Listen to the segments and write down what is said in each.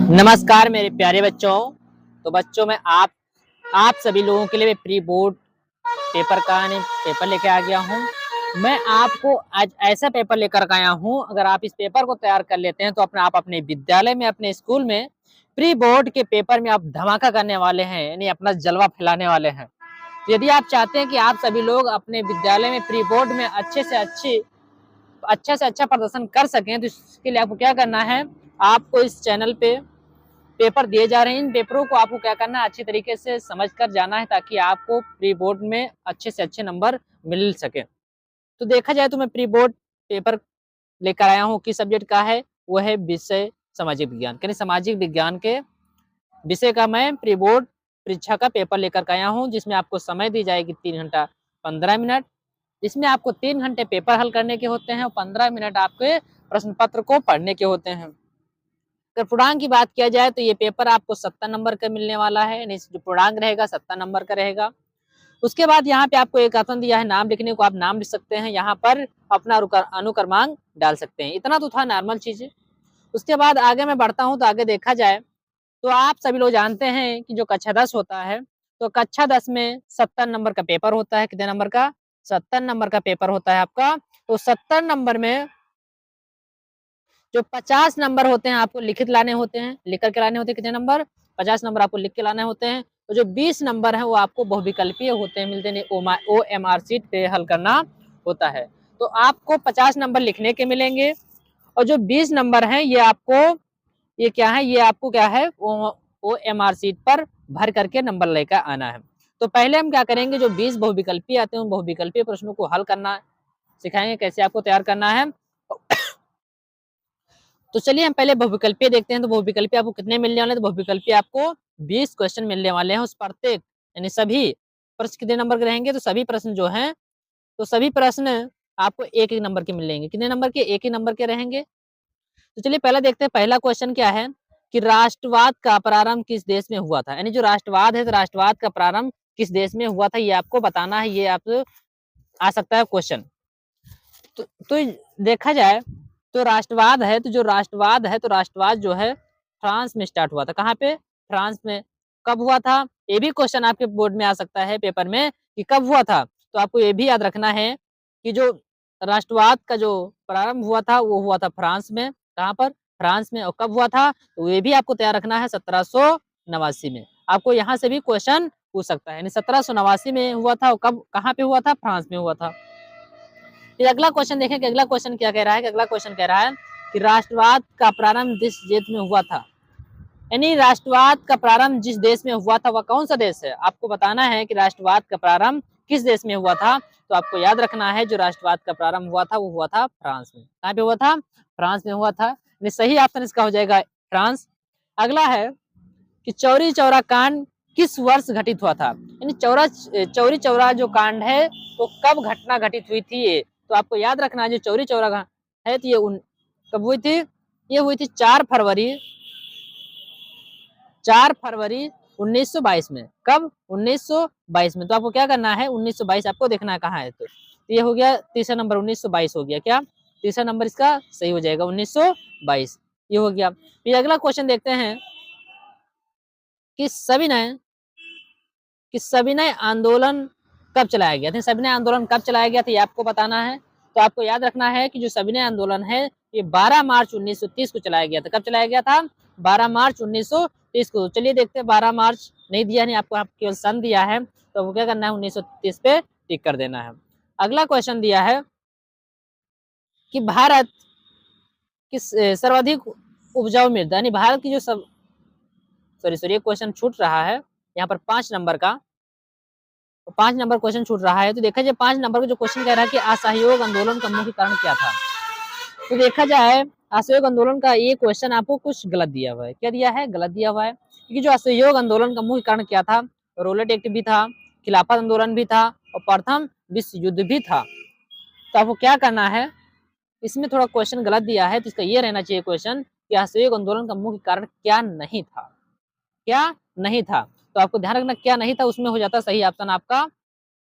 नमस्कार मेरे प्यारे बच्चों। तो बच्चों मैं आप सभी लोगों के लिए प्री बोर्ड पेपर लेके आ गया हूँ। मैं आपको आज ऐसा पेपर लेकर आया हूँ, अगर आप इस पेपर को तैयार कर लेते हैं तो आप अपने विद्यालय में, अपने स्कूल में प्री बोर्ड के पेपर में आप धमाका करने वाले हैं, यानी अपना जलवा फैलाने वाले हैं। तो यदि आप चाहते हैं कि आप सभी लोग अपने विद्यालय में प्री बोर्ड में अच्छा से अच्छा प्रदर्शन कर सकें, तो इसके लिए आपको क्या करना है, आपको इस चैनल पे पेपर दिए जा रहे हैं। इन पेपरों को आपको क्या करना है, अच्छी तरीके से समझ कर जाना है, ताकि आपको प्री बोर्ड में अच्छे से अच्छे नंबर मिल सके। तो देखा जाए तो मैं प्री बोर्ड पेपर लेकर आया हूँ, किस सब्जेक्ट का है, वो है विषय सामाजिक विज्ञान, यानी सामाजिक विज्ञान के विषय का मैं प्री बोर्ड परीक्षा का पेपर लेकर आया हूँ, जिसमें आपको समय दी जाएगी 3 घंटा 15 मिनट। इसमें आपको 3 घंटे पेपर हल करने के होते हैं और 15 मिनट आपके प्रश्न पत्र को पढ़ने के होते हैं। अगर पूर्णांक की बात किया जाए तो ये पेपर आपको 70 नंबर का मिलने वाला है, यानी जो पूर्णांक रहेगा 70 नंबर का रहेगा। उसके बाद यहाँ पे आपको एक ऑप्शन दिया है नाम लिखने को, आप नाम लिख सकते हैं, यहाँ पर अपना अनुक्रमांक डाल सकते हैं। इतना तो था नॉर्मल चीजें। उसके बाद आगे मैं बढ़ता हूँ, तो आगे देखा जाए तो आप सभी लोग जानते हैं कि जो कक्षा 10 होता है, तो कक्षा 10 में 70 नंबर का पेपर होता है। कितने नंबर का? 70 नंबर का पेपर होता है आपका। तो 70 नंबर में जो 50 नंबर होते हैं आपको लिखित लाने होते हैं, लिख करके लाने होते हैं। कितने नंबर? 50 नंबर आपको लिख के लाने होते हैं। तो जो 20 नंबर है वो आपको बहुविकल्पीय होते हैं, मिलते नहीं, OMR सीट पे हल करना होता है। तो आपको 50 नंबर लिखने के मिलेंगे, और जो 20 नंबर है ये आपको, ये क्या है, ये आपको क्या है, OMR सीट पर भर करके नंबर लेकर आना है। तो पहले हम क्या करेंगे, जो 20 बहुविकल्पीय आते हैं उन बहुविकल्पीय प्रश्नों को हल करना सिखाएंगे, कैसे आपको तैयार करना है। तो चलिए हम पहले बहुविकल्पीय देखते हैं। तो बहुविकल्पीय आपको कितने मिलने वाले हैं? तो बहुविकल्पीय आपको 20 क्वेश्चन मिलने वाले हैं। उस प्रत्येक, यानी सभी प्रश्न कितने नंबर के रहेंगे? तो सभी प्रश्न जो हैं, तो सभी प्रश्न आपको एक एक नंबर के मिलेंगे। कितने नंबर के? एक ही नंबर के रहेंगे। तो चलिए पहला देखते हैं, पहला क्वेश्चन क्या है कि राष्ट्रवाद का प्रारंभ किस देश में हुआ था? यानी जो राष्ट्रवाद है, तो राष्ट्रवाद का प्रारंभ किस देश में हुआ था, ये आपको बताना है। ये आप आ सकता है क्वेश्चन। तो देखा जाए तो राष्ट्रवाद है, तो जो राष्ट्रवाद है, तो राष्ट्रवाद जो है फ्रांस में स्टार्ट हुआ था। कहाँ पे? फ्रांस में। कब हुआ था? ये भी क्वेश्चन आपके बोर्ड में आ सकता है पेपर में कि कब हुआ था। तो आपको ये भी याद रखना है कि जो राष्ट्रवाद का जो प्रारंभ हुआ था वो हुआ था फ्रांस में। कहाँ पर? फ्रांस में। और कब हुआ था? तो ये भी आपको तैयार रखना है, 1789 में। आपको यहाँ से भी क्वेश्चन पूछ सकता है, यानी 1789 में हुआ था। और कब, कहाँ पे हुआ था? फ्रांस में हुआ था। फिर अगला क्वेश्चन देखें कि अगला क्वेश्चन क्या कह रहा है। कि अगला क्वेश्चन कह रहा है कि राष्ट्रवाद का प्रारंभ जिस देश में हुआ था, यानी राष्ट्रवाद का प्रारंभ जिस देश में हुआ था वह कौन सा देश है? आपको बताना है कि राष्ट्रवाद का प्रारंभ किस देश में हुआ था। तो आपको याद रखना है, जो राष्ट्रवाद का प्रारंभ हुआ था वो हुआ था फ्रांस में। कहाँ पे हुआ था? फ्रांस में हुआ था। सही ऑप्शन इसका हो जाएगा फ्रांस। अगला है कि चौरी चौरा कांड किस वर्ष घटित हुआ था? यानी चौरी चौरा जो कांड है वो कब घटना घटित हुई थी? ये तो आपको याद रखना है, जो चौरी चौरा है तो ये कब हुई थी? ये हुई थी 4 फरवरी 1922 में। कब? 1922 में। तो आपको क्या करना है, 1922 आपको देखना है कहाँ है। तो ये हो गया तीसरा नंबर, 1922 हो गया। क्या तीसरा नंबर इसका सही हो जाएगा? 1922 ये हो गया। फिर अगला क्वेश्चन देखते हैं कि सविनय आंदोलन कब चलाया गया था? सविनय आंदोलन कब चलाया गया था ये आपको बताना है। तो आपको याद रखना है कि जो सविनय आंदोलन है ये 12 मार्च 1930 को चलाया गया था। कब चलाया गया था? 12 मार्च 1930 को। चलिए देखते हैं, 12 मार्च नहीं दिया, नहीं आपको केवल सन दिया है, तो वो क्या करना है, 1930 पे टिक कर देना है। अगला क्वेश्चन दिया है कि भारत किस सर्वाधिक उपजाऊ मृदा, यानी भारत की जो सब सॉरी ये क्वेश्चन छूट रहा है यहाँ पर 5 नंबर का। तो 5 नंबर क्वेश्चन छूट रहा है। तो देखा जाए 5 नंबर का जो क्वेश्चन कह रहा है कि असहयोग आंदोलन का मुख्य कारण क्या था। तो देखा जाए असहयोग आंदोलन का ये क्वेश्चन आपको कुछ गलत दिया हुआ है। क्या दिया है? गलत दिया हुआ है। क्योंकि जो असहयोग आंदोलन का मुख्य कारण क्या था, रोलेट एक्ट भी था, खिलाफत आंदोलन भी था, और प्रथम विश्व युद्ध भी था। तो आपको क्या करना है, इसमें थोड़ा क्वेश्चन गलत दिया है, तो इसका ये रहना चाहिए क्वेश्चन कि असहयोग आंदोलन का मुख्य कारण क्या नहीं था। क्या नहीं था? तो आपको ध्यान रखना क्या नहीं था, उसमें हो जाता सही ऑप्शन आपका,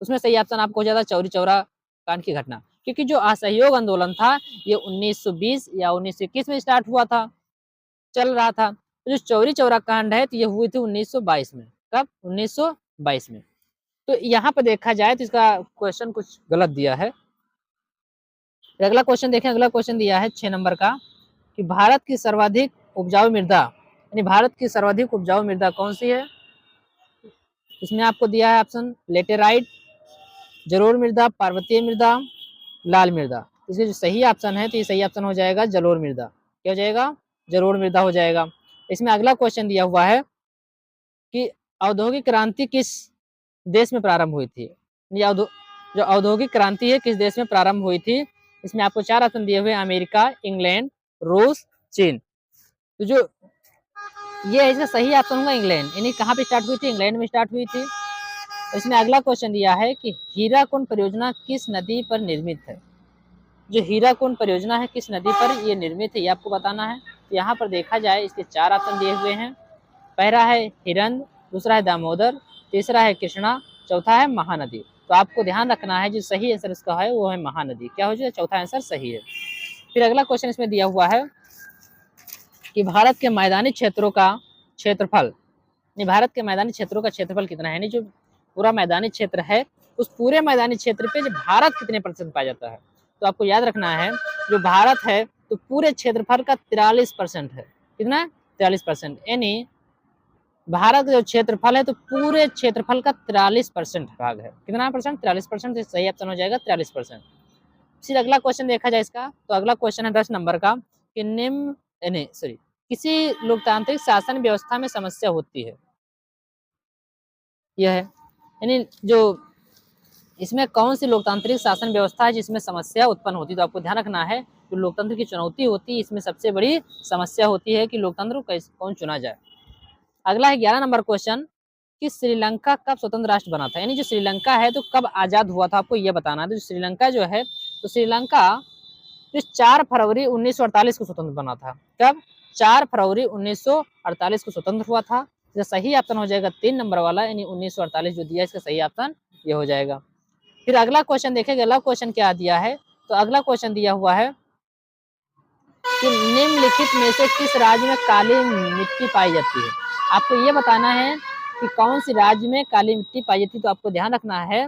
उसमें सही ऑप्शन आपको हो जाता चौरी चौरा कांड की घटना। क्योंकि जो असहयोग आंदोलन था ये 1920 या 1921 में स्टार्ट हुआ था, चल रहा था। जो चौरी चौरा कांड है तो ये हुई थी 1922 में। कब? 1922 में। तो यहाँ पर देखा जाए तो इसका क्वेश्चन कुछ गलत दिया है। अगला क्वेश्चन देखें, अगला क्वेश्चन दिया है 6 नंबर का कि भारत की सर्वाधिक उपजाऊ मृदा, यानी भारत की सर्वाधिक उपजाऊ मृदा कौन सी है? इसमें आपको दिया है ऑप्शन लेटेराइट, जलोढ़ मृदा, पर्वतीय मृदा, लाल मृदा। इसके जो सही ऑप्शन है तो ये सही ऑप्शन हो जाएगा जलोढ़ मृदा। क्या हो जाएगा? जलोढ़ मृदा हो जाएगा। इसमें अगला क्वेश्चन दिया हुआ है कि औद्योगिक क्रांति किस देश में प्रारंभ हुई थी? जो औद्योगिक क्रांति है किस देश में प्रारंभ हुई थी? इसमें आपको 4 ऑप्शन दिए हुए हैं, अमेरिका, इंग्लैंड, रूस, चीन। तो जो ये है इसका सही ऑप्शन होगा इंग्लैंड। यानी कहाँ पे स्टार्ट हुई थी? इंग्लैंड में स्टार्ट हुई थी। इसमें अगला क्वेश्चन दिया है कि हीराकुंड परियोजना किस नदी पर निर्मित है? जो हीराकुंड परियोजना है किस नदी पर ये निर्मित है, ये आपको बताना है। यहाँ पर देखा जाए इसके 4 ऑप्शन दिए हुए हैं। पहला है हिरंद, दूसरा है दामोदर, तीसरा है कृष्णा, चौथा है महानदी। तो आपको ध्यान रखना है जो सही आंसर इसका है वो है महानदी। क्या हो जाए? चौथा आंसर सही है। फिर अगला क्वेश्चन इसमें दिया हुआ है कि भारत के मैदानी क्षेत्रों का क्षेत्रफल, भारत के मैदानी क्षेत्रों का क्षेत्रफल कितना है? यानी जो पूरा मैदानी क्षेत्र है उस पूरे मैदानी क्षेत्र पे जो भारत कितने % पाया जाता है? तो आपको याद रखना है जो भारत है तो पूरे क्षेत्रफल का 43% है। कितना? 43%। यानी भारत का जो क्षेत्रफल है तो पूरे क्षेत्रफल का 43% भाग है। कितना %? 43%। सही ऑप्शन हो जाएगा 43%। फिर अगला क्वेश्चन देखा जाए इसका, तो अगला क्वेश्चन है 10 नंबर का कि किसी लोकतांत्रिक शासन व्यवस्था में समस्या होती है, यह है। यानी जो इसमें कौन सी लोकतांत्रिक शासन व्यवस्था है जिसमें समस्या उत्पन्न होती है? तो आपको ध्यान रखना है जो लोकतंत्र की चुनौती होती है इसमें सबसे बड़ी समस्या होती है कि लोकतंत्र को कौन चुना जाए। अगला है 11 नंबर क्वेश्चन कि श्रीलंका कब स्वतंत्र राष्ट्र बना था? यानी जो श्रीलंका है तो कब आजाद हुआ था आपको ये बताना है। तो श्रीलंका जो है तो श्रीलंका जो 4 फरवरी 1948 को स्वतंत्र बना था। कब? 4 फरवरी 1948 को स्वतंत्र हुआ था। इसका सही ऑप्शन हो जाएगा 3 नंबर वाला, यानी 1948 जो दिया इसका सही ऑप्शन ये हो जाएगा। फिर अगला क्वेश्चन देखेंगे, अगला क्वेश्चन क्या दिया है? तो अगला क्वेश्चन दिया हुआ है कि निम्नलिखित में से किस राज्य में काली मिट्टी पाई जाती है? आपको ये बताना है कि कौन सी राज्य में काली मिट्टी पाई जाती है। तो आपको ध्यान रखना है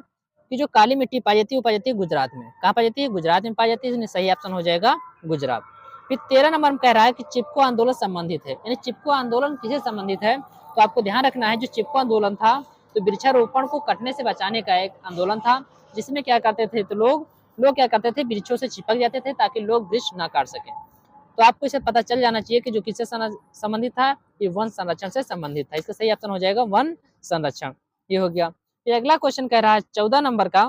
कि जो काली मिट्टी पाई जाती है वो पाई जाती है गुजरात में। कहाँ पाई जाती है? गुजरात में पाई जाती है। सही ऑप्शन हो जाएगा गुजरात। फिर 13 नंबर में कह रहा है कि चिपको आंदोलन संबंधित है, यानी चिपको आंदोलन किसे संबंधित है? तो आपको ध्यान रखना है जो चिपको आंदोलन था तो वृक्षारोपण को कटने से बचाने का एक आंदोलन था, जिसमें क्या करते थे तो लोग क्या करते थे वृक्षों से चिपक जाते थे ताकि लोग वृक्ष ना काट सके। तो आपको इसे पता चल जाना चाहिए कि जो किससे संबंधित था, ये वन संरक्षण से संबंधित था। इसका सही ऑप्शन हो जाएगा वन संरक्षण। ये हो गया। फिर अगला क्वेश्चन कह रहा है 14 नंबर का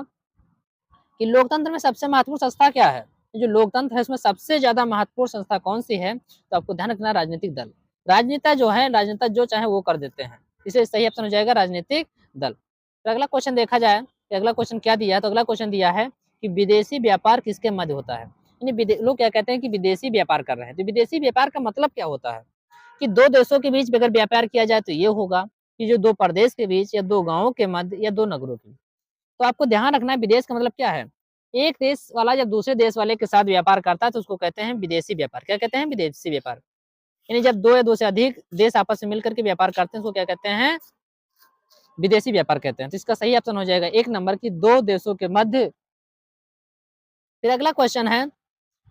कि लोकतंत्र में सबसे महत्वपूर्ण संस्था क्या है? जो लोकतंत्र है उसमें सबसे ज्यादा महत्वपूर्ण संस्था कौन सी है? तो आपको ध्यान रखना राजनीतिक दल। राजनेता जो है, राजनेता जो चाहे वो कर देते हैं, इसे सही ऑप्शन हो जाएगा राजनीतिक दल। तो अगला क्वेश्चन देखा जाए कि अगला क्वेश्चन क्या दिया है? तो अगला क्वेश्चन दिया है कि विदेशी व्यापार किसके मध्य होता है? लोग क्या कहते हैं कि विदेशी व्यापार कर रहे हैं। तो विदेशी व्यापार का मतलब क्या होता है कि 2 देशों के बीच अगर व्यापार किया जाए तो ये होगा कि जो 2 प्रदेश के बीच या 2 गांवों के मध्य या 2 नगरों के। तो आपको ध्यान रखना है विदेश का मतलब क्या है? एक देश वाला जब दूसरे देश वाले के साथ व्यापार करता है तो उसको कहते हैं विदेशी व्यापार। क्या कहते हैं? विदेशी व्यापार। यानी जब 2 या 2 से अधिक देश आपस में मिलकर के व्यापार करते हैं उसको क्या कहते हैं? विदेशी व्यापार कहते हैं। तो इसका सही ऑप्शन हो जाएगा 1 नंबर की 2 देशों के मध्य। फिर अगला क्वेश्चन है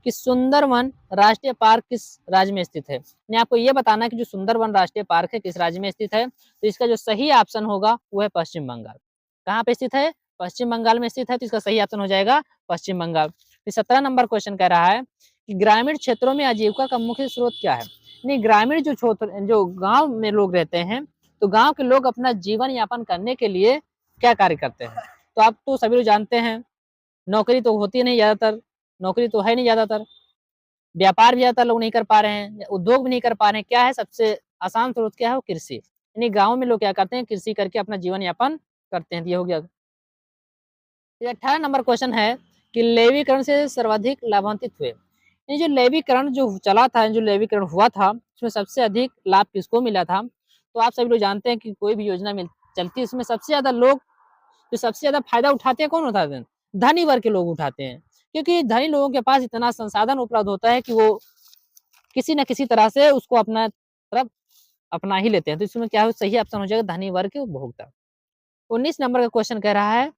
कि सुंदरवन राष्ट्रीय पार्क किस राज्य में स्थित है? आपको ये बताना है कि जो सुंदरवन राष्ट्रीय पार्क है किस राज्य में स्थित है। तो इसका जो सही ऑप्शन होगा वो है पश्चिम बंगाल। कहाँ पे स्थित है? पश्चिम बंगाल में स्थित है। तो इसका सही ऑप्शन हो जाएगा पश्चिम बंगाल। फिर 17 नंबर क्वेश्चन कह रहा है कि ग्रामीण क्षेत्रों में आजीविका का मुख्य स्रोत क्या है? नहीं, ग्रामीण जो गाँव में लोग रहते हैं तो गाँव के लोग अपना जीवन यापन करने के लिए क्या कार्य करते हैं? तो आप तो सभी लोग जानते हैं नौकरी तो होती नहीं, ज्यादातर नौकरी तो है नहीं, ज्यादातर व्यापार भी ज्यादातर लोग नहीं कर पा रहे हैं, उद्योग भी नहीं कर पा रहे हैं। क्या है सबसे आसान स्रोत? क्या है? वो कृषि। यानी गाँव में लोग क्या करते हैं? कृषि करके अपना जीवन यापन करते हैं। ये हो गया। 18 नंबर क्वेश्चन है कि लेवीकरण से सर्वाधिक लाभान्वित हुए। ये जो लेवीकरण जो चला था, जो लेवीकरण हुआ था उसमें सबसे अधिक लाभ किसको मिला था? तो आप सभी लोग जानते हैं कि कोई भी योजना चलती है इसमें सबसे ज्यादा लोग जो सबसे ज्यादा फायदा उठाते हैं कौन उठाते हैं? धनी वर्ग के लोग उठाते हैं, क्योंकि धनी लोगों के पास इतना संसाधन उपलब्ध होता है कि वो किसी न किसी तरह से उसको अपना तरफ अपना ही लेते हैं, तो इसमें क्या हो, सही ऑप्शन हो जाएगा धनी वर्ग के उपभोक्ता। 19 नंबर का क्वेश्चन कह रहा है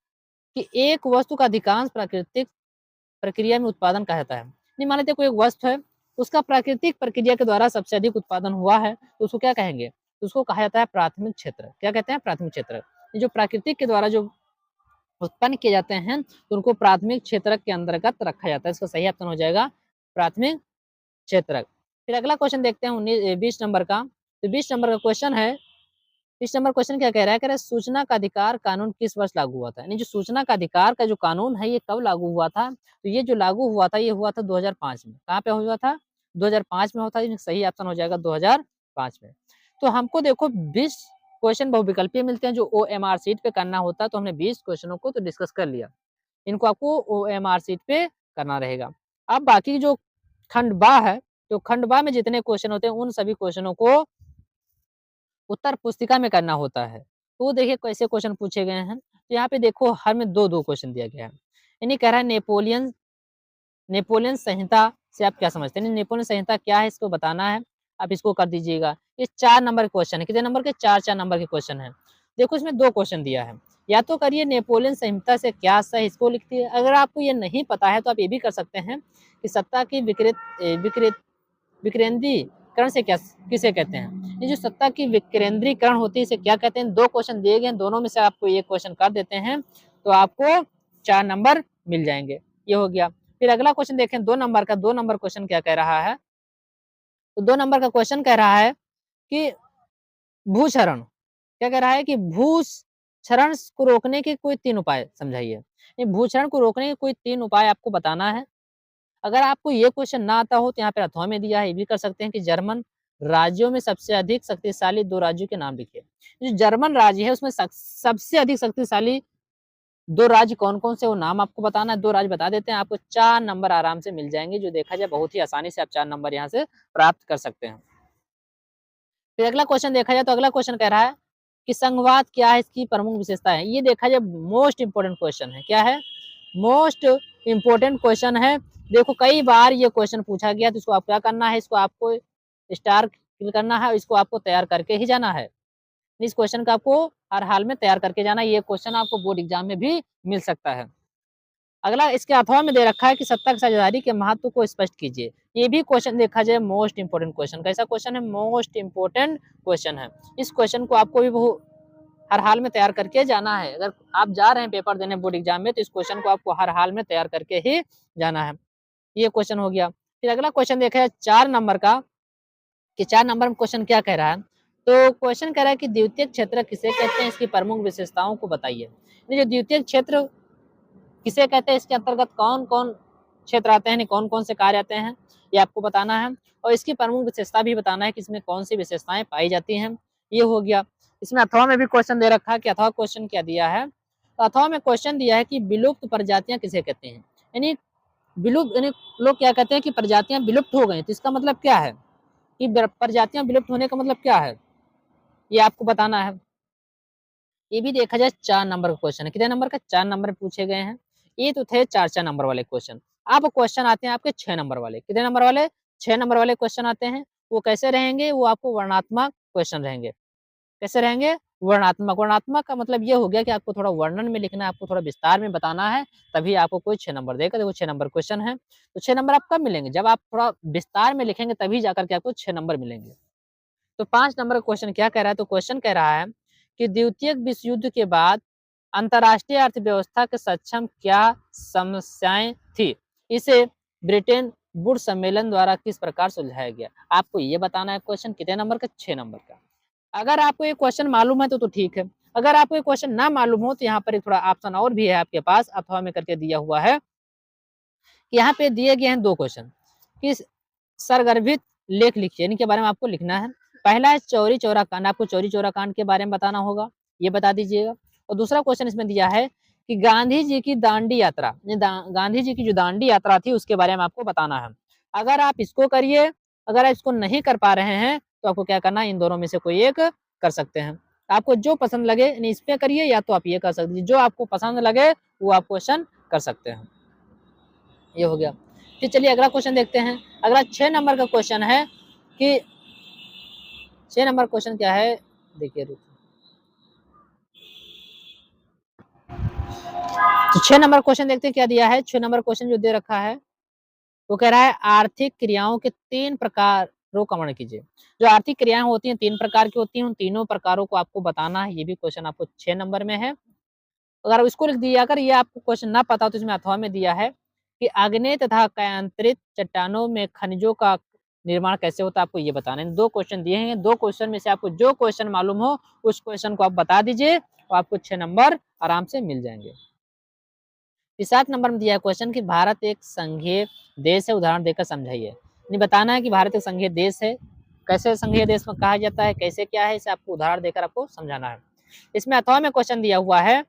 कि एक वस्तु का अधिकांश प्राकृतिक प्रक्रिया में उत्पादन कहा जाता है। नहीं, मान लेते कोई एक वस्तु है, उसका प्राकृतिक प्रक्रिया के द्वारा सबसे अधिक उत्पादन हुआ है, तो उसको क्या कहेंगे, तो उसको कहा जाता है प्राथमिक क्षेत्र। क्या कहते हैं, प्राथमिक क्षेत्र। ये जो प्राकृतिक के द्वारा जो उत्पन्न किए जाते हैं, तो उनको प्राथमिक क्षेत्र के अंतर्गत रखा जाता है। इसका सही ऑप्शन हो जाएगा प्राथमिक क्षेत्र। फिर अगला क्वेश्चन देखते हैं 20 नंबर का। तो 20 नंबर का क्वेश्चन है, 20 नंबर क्वेश्चन क्या कह रहा है, कह रहा है सूचना का अधिकार कानून किस वर्ष लागू हुआ था। यानी जो सूचना का अधिकार का जो कानून है, ये कब लागू हुआ था, तो ये जो लागू हुआ था, ये हुआ था 2005 में। कहाँ पे हुआ था, 2005 में होता है। सही ऑप्शन हो जाएगा 2005 में। तो हमको देखो 20 क्वेश्चन बहुविकल्पीय मिलते हैं, जो OMR शीट पे करना होता है, तो हमने 20 क्वेश्चनों को तो डिस्कस कर लिया, इनको आपको OMR शीट पे करना रहेगा। अब बाकी जो खंड बा है, तो खंड बा में जितने क्वेश्चन होते हैं, उन सभी क्वेश्चनों को उत्तर पुस्तिका में करना होता है। तो देखिए कैसे क्वेश्चन पूछे गए हैं, तो यहाँ पे देखो हर में दो दो क्वेश्चन दिया गया है। यानी कह रहा है नेपोलियन नेपोलियन संहिता से आप क्या समझते हैं, नेपोलियन संहिता क्या है, इसको बताना है। आप इसको कर दीजिएगा। ये 4 नंबर के क्वेश्चन है, कितने नंबर के, 4 नंबर के क्वेश्चन है। देखो इसमें 2 क्वेश्चन दिया है, या तो करिए नेपोलियन संहिता से क्या सही, इसको लिखती है। अगर आपको ये नहीं पता है, तो आप ये भी कर सकते हैं कि सत्ता की विकेंद्रीकरण से क्या किसे कहते हैं। ये जो सत्ता की विकेंद्रीकरण होती है, इसे क्या कहते हैं। 2 क्वेश्चन दिए गए हैं, दोनों में से आपको एक क्वेश्चन कर देते हैं, तो आपको 4 नंबर मिल जाएंगे। ये हो गया। फिर अगला क्वेश्चन देखें 2 नंबर का। 2 नंबर क्वेश्चन क्या कह रहा है, तो 2 नंबर का क्वेश्चन कह रहा है कि भूक्षरण, क्या कह रहा है कि भूक्षरण को रोकने के कोई 3 उपाय समझाइए। ये भूक्षरण को रोकने के कोई 3 उपाय आपको बताना है। अगर आपको ये क्वेश्चन ना आता हो, तो यहाँ पे अथवा में दिया है, ये भी कर सकते हैं कि जर्मन राज्यों में सबसे अधिक शक्तिशाली 2 राज्यों के नाम लिखिए। जो जर्मन राज्य है, उसमें सबसे अधिक शक्तिशाली 2 राज्य कौन-कौन से, वो नाम आपको बताना है। 2 राज्य बता देते हैं, आपको 4 नंबर आराम से मिल जाएंगे। जो देखा जाए बहुत ही आसानी से आप 4 नंबर यहाँ से प्राप्त कर सकते हैं। फिर अगला क्वेश्चन देखा जाए, तो अगला क्वेश्चन कह रहा है कि संघवाद क्या है, इसकी प्रमुख विशेषता है। ये देखा जाए मोस्ट इंपोर्टेंट क्वेश्चन है। क्या है, मोस्ट इंपोर्टेंट क्वेश्चन है। देखो कई बार ये क्वेश्चन पूछा गया, तो इसको आप क्या करना है, इसको आपको स्टार फिल करना है, और इसको आपको तैयार करके ही जाना है। इस क्वेश्चन का आपको हर हाल में तैयार करके जाना है। ये क्वेश्चन आपको बोर्ड एग्जाम में भी मिल सकता है। अगला इसके अथवा में दे रखा है कि सत्ता की साझेदारी के महत्व को स्पष्ट कीजिए। ये भी क्वेश्चन देखा जाए मोस्ट इंपोर्टेंट क्वेश्चन। कैसा क्वेश्चन है, मोस्ट इंपोर्टेंट क्वेश्चन है। इस क्वेश्चन को आपको भी हर हाल में तैयार करके जाना है। अगर आप जा रहे हैं पेपर देने बोर्ड एग्जाम में, तो इस क्वेश्चन को आपको हर हाल में तैयार करके ही जाना है। ये क्वेश्चन हो गया। फिर अगला क्वेश्चन देखा 4 नंबर का, कि 4 नंबर में क्वेश्चन क्या कह रहा है, तो क्वेश्चन कह रहा है कि द्वितीयक क्षेत्र किसे कहते हैं, इसकी प्रमुख विशेषताओं को बताइए। जो द्वितीयक क्षेत्र किसे कहते हैं, इसके अंतर्गत कौन कौन क्षेत्र आते हैं, कौन कौन से कार्य आते हैं, ये आपको बताना है। और इसकी प्रमुख विशेषता भी बताना है कि इसमें कौन सी विशेषताएं पाई जाती हैं। ये हो गया। इसमें अथवा में भी क्वेश्चन दे रखा है कि अथवा क्वेश्चन क्या दिया है, तो अथवा में क्वेश्चन दिया है कि विलुप्त प्रजातियां किसे कहते हैं। यानी विलुप्त, यानी लोग क्या कहते हैं कि प्रजातियां विलुप्त हो गई, तो इसका मतलब क्या है, कि प्रजातियां विलुप्त होने का मतलब क्या है, ये आपको बताना है। ये भी देखा जाए 4 नंबर का क्वेश्चन है। कितने नंबर का, 4 नंबर पूछे गए हैं। ये तो थे 4 नंबर वाले क्वेश्चन। अब क्वेश्चन आते हैं आपके 6 नंबर वाले। कितने नंबर वाले, 6 नंबर वाले क्वेश्चन आते हैं। वो कैसे रहेंगे, वो आपको वर्णनात्मक क्वेश्चन रहेंगे। कैसे रहेंगे, वर्णनात्मक। वर्णनात्मक का मतलब ये हो गया कि आपको थोड़ा वर्णन में लिखना है, आपको थोड़ा विस्तार में बताना है, तभी आपको कोई 6 नंबर देगा। देखो 6 नंबर क्वेश्चन है, तो 6 नंबर आप कब मिलेंगे, जब आप थोड़ा विस्तार में लिखेंगे, तभी जाकर के आपको 6 नंबर मिलेंगे। तो 5 नंबर का क्वेश्चन क्या कह रहा है, तो क्वेश्चन कह रहा है कि द्वितीय विश्व युद्ध के बाद अंतर्राष्ट्रीय अर्थव्यवस्था के सक्षम क्या समस्याएं थी, इसे ब्रिटेन वुड सम्मेलन द्वारा किस प्रकार सुलझाया गया। आपको ये बताना है। क्वेश्चन कितने नंबर का, 6 नंबर का। अगर आपको ये क्वेश्चन मालूम है तो ठीक है। अगर आपको ये क्वेश्चन ना मालूम हो, तो यहाँ पर एक थोड़ा ऑप्शन और भी है आपके पास, अथवा में करके दिया हुआ है। यहाँ पे दिए गए हैं 2 क्वेश्चन कि सरगर्भित लेख लिखिए, इनके बारे में आपको लिखना है। पहला है चौरी चौरा कांड, आपको चौरी चौरा कांड के बारे में बताना होगा, ये बता दीजिएगा। और दूसरा क्वेश्चन इसमें दिया है कि गांधी जी की दांडी यात्रा, गांधी जी की जो दांडी यात्रा थी, उसके बारे में आपको बताना है। अगर आप इसको करिए, अगर आप इसको नहीं कर पा रहे हैं, तो आपको क्या करना है, इन दोनों में से कोई एक कर सकते हैं। आपको जो पसंद लगे, इस पे करिए, या तो आप ये कर सकते हैं। जो आपको पसंद लगे वो आप क्वेश्चन कर सकते हैं। ये हो गया। फिर चलिए अगला क्वेश्चन देखते हैं। अगला 6 नंबर का क्वेश्चन है कि 6 नंबर क्वेश्चन क्या है देखिए। तो 6 नंबर क्वेश्चन देखते हैं क्या दिया है। 6 नंबर क्वेश्चन जो दे रखा है वो कह रहा है आर्थिक क्रियाओं के 3 प्रकारों का वर्णन कीजिए। जो आर्थिक क्रियाएं होती हैं 3 प्रकार की होती हैं, उन तीनों प्रकारों को आपको बताना है। ये भी क्वेश्चन आपको 6 नंबर में है। अगर इसको लिख दिया, अगर ये आपको क्वेश्चन ना पता हो तो इसमें अथवा में दिया है कि आग्नेय तथा कायांतरित चट्टानों में खनिजों का निर्माण कैसे होता है, आपको ये बताना है। 2 क्वेश्चन दिए हैं, 2 क्वेश्चन में से आपको जो क्वेश्चन मालूम हो उस क्वेश्चन को आप बता दीजिए और आपको 6 नंबर आराम से मिल जाएंगे। 7 नंबर में दिया है क्वेश्चन कि भारत एक संघीय देश है, उदाहरण देकर समझाइए। नहीं बताना है कि भारत एक संघीय देश है, कैसे संघीय देश में कहा जाता है, कैसे क्या है, इसे आपको उदाहरण देकर आपको समझाना है। इसमें अथवा में क्वेश्चन दिया हुआ है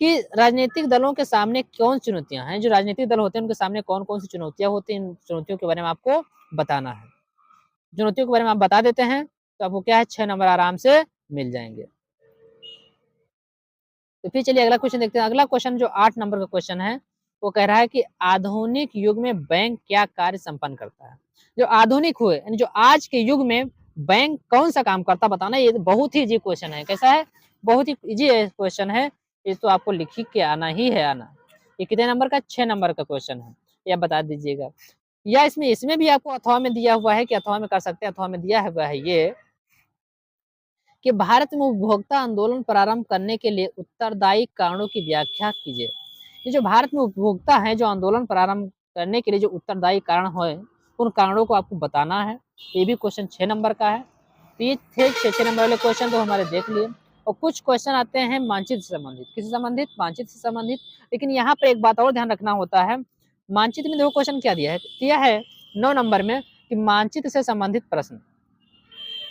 कि राजनीतिक दलों के सामने कौन चुनौतियां हैं। जो राजनीतिक दल होते हैं उनके सामने कौन कौन सी चुनौतियां होती हैं, इन चुनौतियों के बारे में आपको बताना है। चुनौतियों के बारे में आप बता देते हैं तो आपको क्या है 6 नंबर आराम से मिल जाएंगे। तो फिर चलिए अगला क्वेश्चन देखते हैं। अगला क्वेश्चन जो 8 नंबर का क्वेश्चन है वो कह रहा है कि आधुनिक युग में बैंक क्या कार्य संपन्न करता है। जो आधुनिक हुए यानी जो आज के युग में बैंक कौन सा काम करता बताना। ये बहुत ही इजी क्वेश्चन है। कैसा है, बहुत ही इजी क्वेश्चन है। ये तो आपको लिख के आना ही है आना। ये कितने नंबर का, 6 नंबर का क्वेश्चन है, ये आप बता दीजिएगा। या इसमें भी आपको अथवा में दिया हुआ है कि अथवा में कर सकते हैं। अथवा में दिया हुआ है ये कि भारत में उपभोक्ता आंदोलन प्रारंभ करने के लिए उत्तरदायी कारणों की व्याख्या कीजिए। ये जो भारत में उपभोक्ता हैं जो आंदोलन प्रारंभ करने के लिए जो उत्तरदायी कारण है उन कारणों को आपको बताना है। ये भी क्वेश्चन 6 नंबर का है। तो ये थे 6 नंबर वाले क्वेश्चन तो हमारे देख लिए। और कुछ क्वेश्चन आते हैं मानचित्र से संबंधित। किससे संबंधित, मानचित्र से संबंधित। लेकिन यहाँ पर एक बात और ध्यान रखना होता है, मानचित्र में देखो क्वेश्चन क्या दिया है 9 नंबर में कि मानचित्र से संबंधित प्रश्न।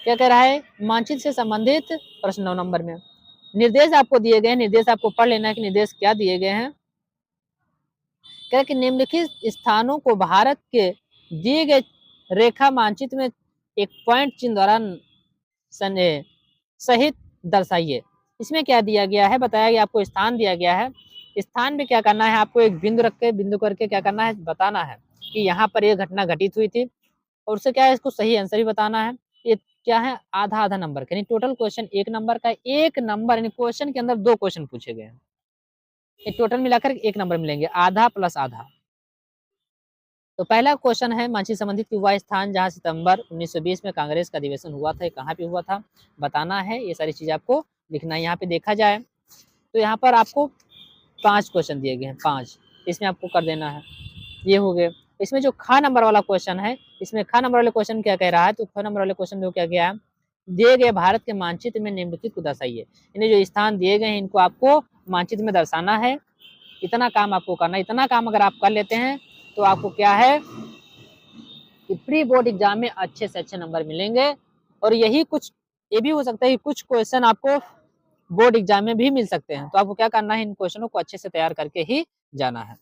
क्या कह रहा है, मानचित्र से संबंधित प्रश्न 9 नंबर में। निर्देश आपको दिए गए हैं, निर्देश आपको पढ़ लेना है कि निर्देश क्या दिए गए हैं। कह कि निम्नलिखित स्थानों को भारत के दिए गए रेखा मानचित्र में एक पॉइंट चिन्ह द्वारा सहित दर्शाइए। इसमें क्या दिया गया है, बताया गया आपको स्थान दिया गया है। स्थान में क्या करना है, आपको एक बिंदु रख के बिंदु करके क्या करना है, बताना है कि यहाँ पर यह घटना घटित हुई थी। और उससे क्या है, इसको सही आंसर भी बताना है। ये क्या है, आधा आधा नंबर का, यानी टोटल क्वेश्चन 1 नंबर का। 1 नंबर यानी क्वेश्चन के अंदर 2 क्वेश्चन पूछे गए हैं। ये टोटल मिलाकर 1 नंबर मिलेंगे, आधा प्लस आधा। तो पहला क्वेश्चन है मानचित्र संबंधित कि वह स्थान जहां सितंबर 1920 में कांग्रेस का अधिवेशन हुआ था, कहाँ पे हुआ था बताना है। ये सारी चीजें आपको लिखना है। यहाँ पे देखा जाए तो यहाँ पर आपको 5 क्वेश्चन दिए गए हैं, 5 इसमें आपको कर देना है। ये हो गए। इसमें जो ख नंबर वाला क्वेश्चन है, इसमें ख नंबर वाले क्वेश्चन क्या कह रहा है, तो ख नंबर वाले क्वेश्चन में क्या गया है, दिए गए भारत के मानचित्र में निम्नलिखित को दर्शाइए। यानी जो स्थान दिए गए हैं इनको आपको मानचित्र में दर्शाना है। इतना काम आपको करना है। इतना काम अगर आप कर लेते हैं तो आपको क्या है कि प्री बोर्ड एग्जाम में अच्छे से अच्छे नंबर मिलेंगे। और यही कुछ, ये भी हो सकता है कि कुछ क्वेश्चन आपको बोर्ड एग्जाम में भी मिल सकते हैं। तो आपको क्या करना है, इन क्वेश्चनों को अच्छे से तैयार करके ही जाना है।